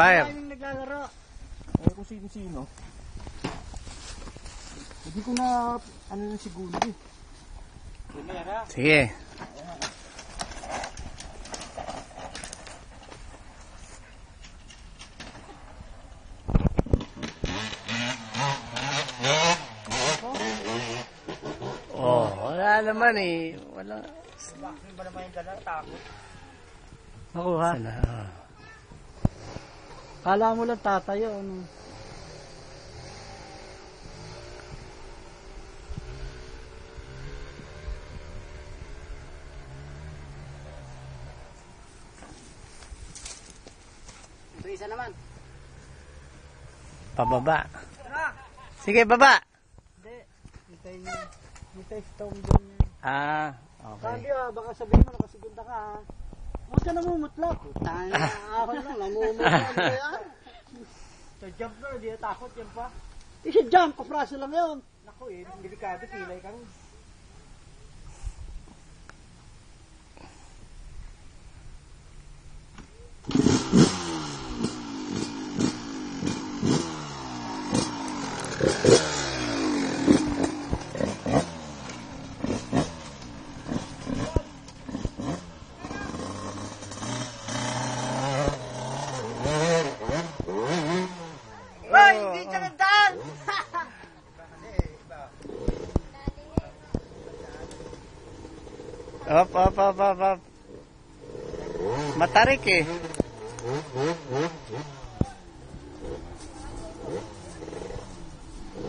Fire. Maraming naglalaro. Eh kung sino-sino. Hindi ko na ano yung siguro eh. Sige. Oh, wala naman eh. Wala. Bakit ba naman yung dala? Takot. Nakuha. Sana. Kala mo lang tatayo. Ano? Ito isa naman. Pababa. Sige, baba. Hindi. Hintay stone doon yan. Ah, Sabi okay. baka sabihin mo nakasegunda ka ha. Huwag ka namumutla. Tayo na ako lang. Namumutla. Ano ba yan? Sa jump na, hindi na takot yan pa. Isa jump. Kapraso lang yun. Naku eh, delikado, pilay kang. Ay, hindi siya nagdaan! Op. Matarik eh.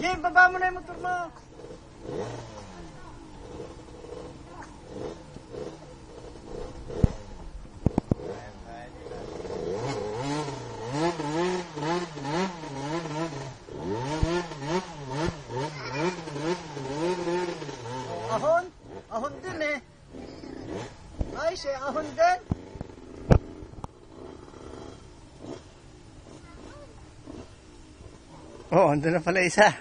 Jay, baba mo na yung motor mo! Ahon? Ahon din eh. Nice eh, ahon din. Oh, andun na pala isa.